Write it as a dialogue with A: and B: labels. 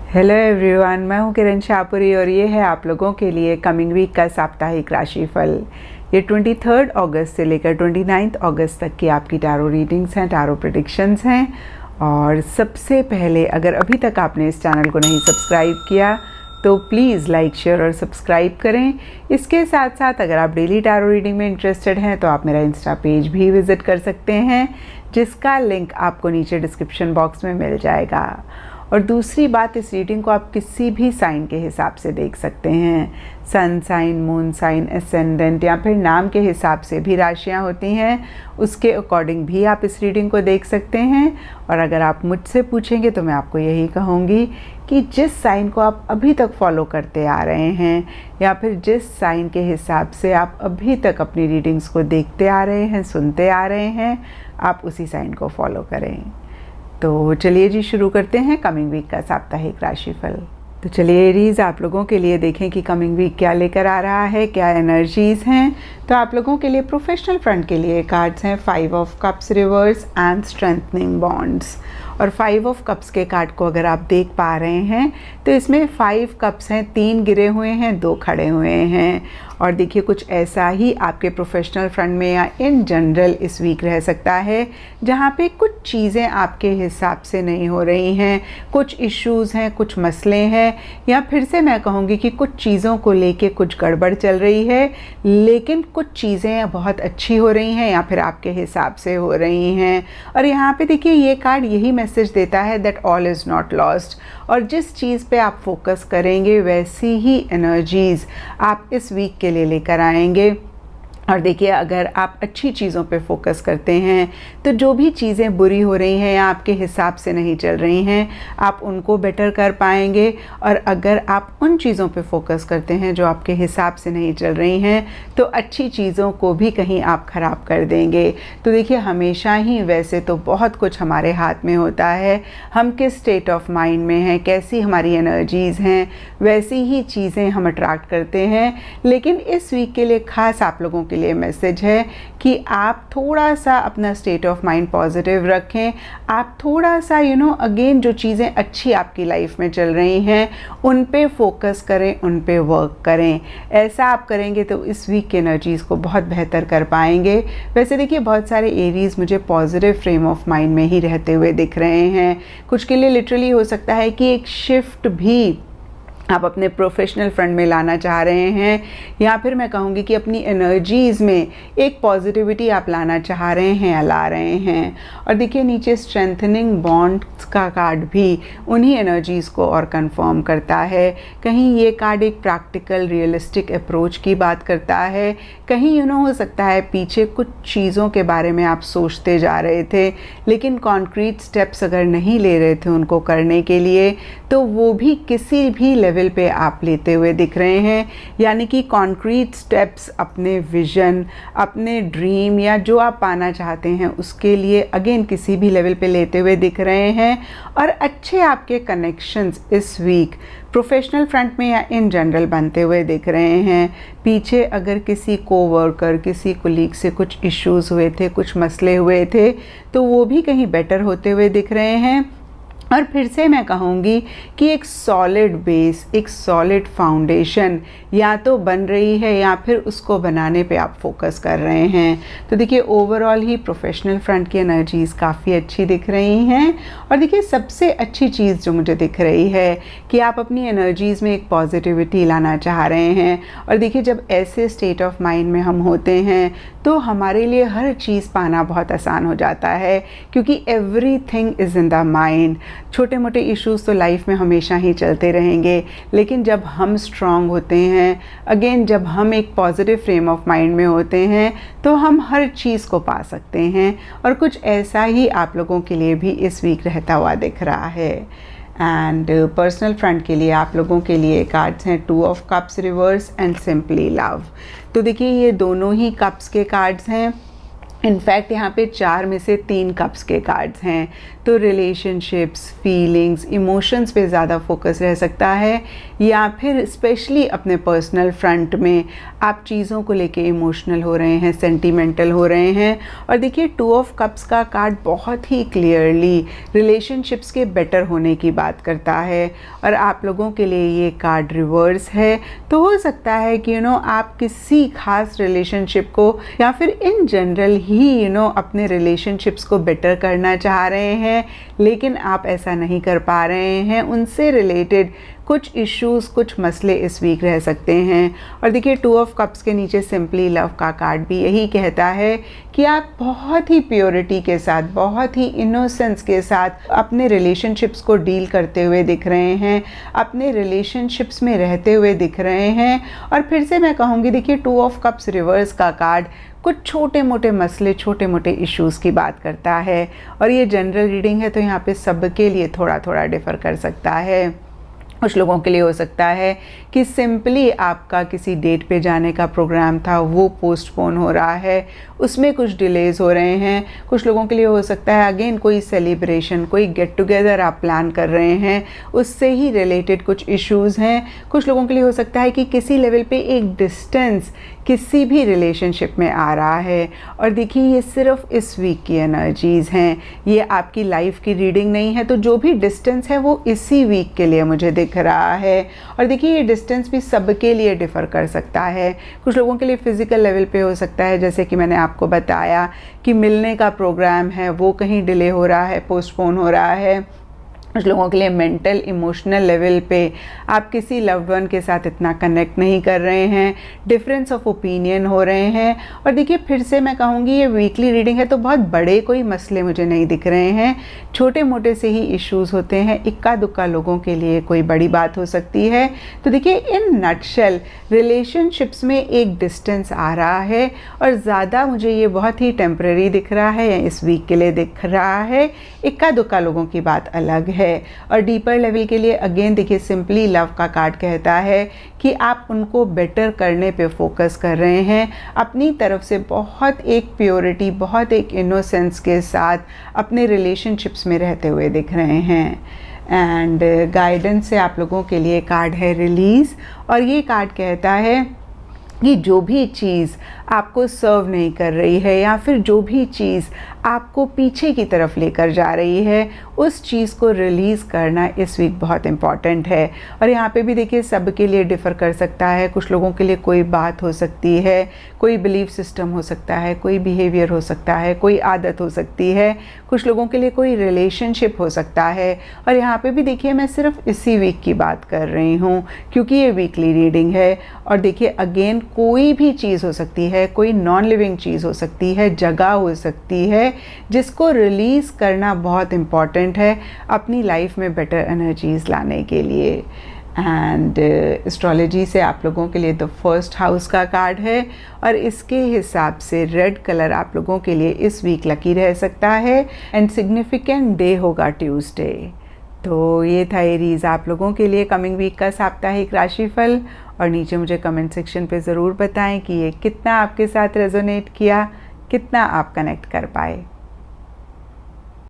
A: Hello everyone, मैं हूं किरण शाहपुरी और ये है आप लोगों के लिए कमिंग वीक का साप्ताहिक राशिफल। ये 23 अगस्त से लेकर 29 अगस्त तक की आपकी टैरो रीडिंग्स हैं, टैरो प्रेडिक्शंस हैं। और सबसे पहले, अगर अभी तक आपने इस चैनल को नहीं सब्सक्राइब किया तो प्लीज़ लाइक, शेयर और सब्सक्राइब करें। इसके साथ साथ अगर आप डेली टैरो रीडिंग में इंटरेस्टेड हैं तो आप मेरा इंस्टा पेज भी विज़िट कर सकते हैं, जिसका लिंक आपको नीचे डिस्क्रिप्शन बॉक्स में मिल जाएगा। और दूसरी बात, इस रीडिंग को आप किसी भी साइन के हिसाब से देख सकते हैं। Sun sign, moon sign, ascendant या फिर नाम के हिसाब से भी राशियां होती हैं, उसके अकॉर्डिंग भी आप इस रीडिंग को देख सकते हैं। और अगर आप मुझसे पूछेंगे तो मैं आपको यही कहूँगी कि जिस साइन को आप अभी तक फॉलो करते आ रहे हैं या फिर जिस साइन के हिसाब से आप अभी तक अपनी रीडिंग्स को देखते आ रहे हैं, सुनते आ रहे हैं, आप उसी साइन को फॉलो करें। तो चलिए जी, शुरू करते हैं कमिंग वीक का साप्ताहिक राशिफल। तो चलिए एरीज, आप लोगों के लिए देखें कि कमिंग वीक क्या लेकर आ रहा है, क्या एनर्जीज हैं। तो आप लोगों के लिए प्रोफेशनल फ्रंट के लिए कार्ड्स हैं 5 of cups reverse and strengthening bonds. और 5 ऑफ कप्स के कार्ड को अगर आप देख पा रहे हैं तो इसमें 5 कप्स हैं, 3 गिरे हुए हैं, 2 खड़े हुए हैं। और देखिए, कुछ ऐसा ही आपके प्रोफेशनल फ्रंट में या इन जनरल इस वीक रह सकता है जहाँ पे कुछ चीज़ें आपके हिसाब से नहीं हो रही हैं, कुछ इश्यूज़ हैं, कुछ मसले हैं, या फिर से मैं कहूँगी कि कुछ चीज़ों को लेके कुछ गड़बड़ चल रही है, लेकिन कुछ चीज़ें बहुत अच्छी हो रही हैं या फिर आपके हिसाब से हो रही हैं। और यहाँ पे देखिए, ये कार्ड यही मैसेज देता है that all is not lost. और जिस चीज़ पे आप फोकस करेंगे वैसी ही एनर्जीज़ आप इस वीक के लिए लेकर आएंगे। और देखिए, अगर आप अच्छी चीज़ों पे फोकस करते हैं तो जो भी चीज़ें बुरी हो रही हैं या आपके हिसाब से नहीं चल रही हैं, आप उनको बेटर कर पाएंगे। और अगर आप उन चीज़ों पे फोकस करते हैं जो आपके हिसाब से नहीं चल रही हैं, तो अच्छी चीज़ों को भी कहीं आप ख़राब कर देंगे। तो देखिए, हमेशा ही वैसे तो बहुत कुछ हमारे हाथ में होता है, हम किस स्टेट ऑफ माइंड में हैं, कैसी हमारी एनर्जीज़ हैं, वैसी ही चीज़ें हम अट्रैक्ट करते हैं। लेकिन इस वीक के लिए ख़ास आप लोगों के लिए मैसेज है कि आप थोड़ा सा अपना स्टेट ऑफ माइंड पॉजिटिव रखें। आप थोड़ा सा अगेन जो चीज़ें अच्छी आपकी लाइफ में चल रही हैं उन पे फोकस करें, उन पे वर्क करें। ऐसा आप करेंगे तो इस वीक की एनर्जीज़ को बहुत बेहतर कर पाएंगे। वैसे देखिए, बहुत सारे एरीज मुझे पॉजिटिव फ्रेम ऑफ माइंड में ही रहते हुए दिख रहे हैं। कुछ के लिए लिटरली हो सकता है कि एक शिफ्ट भी आप अपने प्रोफेशनल फ्रंट में लाना चाह रहे हैं, या फिर मैं कहूँगी कि अपनी एनर्जीज़ में एक पॉजिटिविटी आप लाना चाह रहे हैं या ला रहे हैं। और देखिए, नीचे स्ट्रेंथनिंग बॉन्ड्स का कार्ड भी उन्हीं एनर्जीज़ को और कंफर्म करता है। कहीं ये कार्ड एक प्रैक्टिकल रियलिस्टिक अप्रोच की बात करता है, कहीं हो सकता है पीछे कुछ चीज़ों के बारे में आप सोचते जा रहे थे लेकिन कॉन्क्रीट स्टेप्स अगर नहीं ले रहे थे उनको करने के लिए, तो वो भी किसी भी लेवल पे आप लेते हुए दिख रहे हैं। यानी कि कॉन्क्रीट स्टेप्स अपने विजन, अपने ड्रीम या जो आप पाना चाहते हैं उसके लिए अगेन किसी भी लेवल पे लेते हुए दिख रहे हैं। और अच्छे आपके कनेक्शंस इस वीक प्रोफेशनल फ्रंट में या इन जनरल बनते हुए दिख रहे हैं। पीछे अगर किसी कोवर्कर, किसी कोलीग से कुछ इश्यूज़ हुए थे, कुछ मसले हुए थे, तो वो भी कहीं बेटर होते हुए दिख रहे हैं। और फिर से मैं कहूँगी कि एक सॉलिड बेस, एक सॉलिड फाउंडेशन या तो बन रही है या फिर उसको बनाने पे आप फोकस कर रहे हैं। तो देखिए, ओवरऑल ही प्रोफेशनल फ्रंट की एनर्जीज़ काफ़ी अच्छी दिख रही हैं। और देखिए, सबसे अच्छी चीज़ जो मुझे दिख रही है कि आप अपनी एनर्जीज़ में एक पॉजिटिविटी लाना चाह रहे हैं। और देखिए, जब ऐसे स्टेट ऑफ माइंड में हम होते हैं तो हमारे लिए हर चीज़ पाना बहुत आसान हो जाता है, क्योंकि everything is in the mind. छोटे मोटे इश्यूज़ तो लाइफ में हमेशा ही चलते रहेंगे, लेकिन जब हम स्ट्रांग होते हैं, अगेन जब हम एक पॉजिटिव फ्रेम ऑफ माइंड में होते हैं, तो हम हर चीज़ को पा सकते हैं। और कुछ ऐसा ही आप लोगों के लिए भी इस वीक रहता हुआ दिख रहा है। एंड पर्सनल फ्रंट के लिए आप लोगों के लिए कार्ड्स हैं 2 of cups reverse and simply love. तो देखिए, ये दोनों ही कप्स के कार्ड्स हैं। इनफैक्ट यहाँ पे 4 में से 3 कप्स के कार्ड्स हैं। तो रिलेशनशिप्स, फीलिंग्स, इमोशंस पे ज़्यादा फोकस रह सकता है, या फिर स्पेशली अपने पर्सनल फ्रंट में आप चीज़ों को लेके इमोशनल हो रहे हैं, सेंटिमेंटल हो रहे हैं। और देखिए 2 ऑफ कप्स का कार्ड बहुत ही क्लियरली रिलेशनशिप्स के बेटर होने की बात करता है, और आप लोगों के लिए ये कार्ड रिवर्स है। तो हो सकता है कि आप किसी खास रिलेशनशिप को या फिर इन जनरल ही अपने रिलेशनशिप्स को बेटर करना चाह रहे हैं, लेकिन आप ऐसा नहीं कर पा रहे हैं। उनसे रिलेटेड कुछ इश्यूज, कुछ मसले इस वीक रह सकते हैं। और देखिए 2 ऑफ कप्स के नीचे सिंपली लव का कार्ड भी यही कहता है कि आप बहुत ही प्योरिटी के साथ, बहुत ही इनोसेंस के साथ अपने रिलेशनशिप्स को डील करते हुए दिख रहे हैं, अपने रिलेशनशिप्स में रहते हुए दिख रहे हैं। और फिर से मैं कहूँगी, देखिए 2 ऑफ कप्स रिवर्स का कार्ड कुछ छोटे मोटे मसले, छोटे मोटे इश्यूज़ की बात करता है, और ये जनरल रीडिंग है तो यहाँ पे सबके लिए थोड़ा थोड़ा डिफ़र कर सकता है। कुछ लोगों के लिए हो सकता है कि सिंपली आपका किसी डेट पे जाने का प्रोग्राम था, वो पोस्टपोन हो रहा है, उसमें कुछ डिलेज़ हो रहे हैं। कुछ लोगों के लिए हो सकता है अगेन कोई सेलिब्रेशन, कोई गेट टुगेदर आप प्लान कर रहे हैं, उससे ही रिलेटेड कुछ इश्यूज़ हैं। कुछ लोगों के लिए हो सकता है कि किसी लेवल पे एक डिस्टेंस किसी भी रिलेशनशिप में आ रहा है। और देखिए ये सिर्फ इस वीक की एनर्जीज़ हैं, ये आपकी लाइफ की रीडिंग नहीं है। तो जो भी डिस्टेंस है वो इसी वीक के लिए मुझे दिख रहा है। और देखिए ये डिस्टेंस भी सबके लिए डिफ़र कर सकता है। कुछ लोगों के लिए फ़िज़िकल लेवल पे हो सकता है, जैसे कि मैंने आपको बताया कि मिलने का प्रोग्राम है वो कहीं डिले हो रहा है, पोस्टपोन हो रहा है। कुछ लोगों के लिए मेंटल, इमोशनल लेवल पे आप किसी लव्ड वन के साथ इतना कनेक्ट नहीं कर रहे हैं, डिफरेंस ऑफ ओपिनियन हो रहे हैं। और देखिए फिर से मैं कहूँगी ये वीकली रीडिंग है तो बहुत बड़े कोई मसले मुझे नहीं दिख रहे हैं, छोटे मोटे से ही इश्यूज़ होते हैं। इक्का दुक्का लोगों के लिए कोई बड़ी बात हो सकती है। तो देखिए इन नटशेल रिलेशनशिप्स में एक डिस्टेंस आ रहा है, और ज़्यादा मुझे ये बहुत ही टेम्परेरी दिख रहा है, या इस वीक के लिए दिख रहा है। इक्का दुक्का लोगों की बात अलग है। और डीपर लेवल के लिए अगेन देखिए सिंपली लव का कार्ड कहता है कि आप उनको बेटर करने पे फोकस कर रहे हैं, अपनी तरफ से बहुत एक प्योरिटी, बहुत एक इनोसेंस के साथ अपने रिलेशनशिप्स में रहते हुए दिख रहे हैं। एंड गाइडेंस से आप लोगों के लिए कार्ड है रिलीज़, और ये कार्ड कहता है कि जो भी चीज़ आपको सर्व नहीं कर रही है, या फिर जो भी चीज़ आपको पीछे की तरफ लेकर जा रही है, उस चीज़ को रिलीज़ करना इस वीक बहुत इम्पॉर्टेंट है। और यहाँ पे भी देखिए सबके लिए डिफ़र कर सकता है। कुछ लोगों के लिए कोई बात हो सकती है, कोई बिलीफ सिस्टम हो सकता है, कोई बिहेवियर हो सकता है, कोई आदत हो सकती है। कुछ लोगों के लिए कोई रिलेशनशिप हो सकता है। और यहाँ पे भी देखिए मैं सिर्फ इसी वीक की बात कर रही हूँ क्योंकि ये वीकली रीडिंग है। और देखिए अगेन कोई भी चीज़ हो सकती है, कोई नॉन लिविंग चीज़ हो सकती है, जगह हो सकती है, जिसको रिलीज़ करना बहुत इम्पॉर्टेंट है अपनी लाइफ में बेटर एनर्जीज़ लाने के लिए। एंड एस्ट्रोलॉजी से आप लोगों के लिए द फर्स्ट हाउस का कार्ड है, और इसके हिसाब से रेड कलर आप लोगों के लिए इस वीक लकी रह सकता है। एंड सिग्निफिकेंट डे होगा ट्यूसडे। तो ये था एरीज आप लोगों के लिए कमिंग वीक का साप्ताहिक राशिफल। और नीचे मुझे कमेंट सेक्शन पे ज़रूर बताएं कि ये कितना आपके साथ रेजोनेट किया, कितना आप कनेक्ट कर पाए।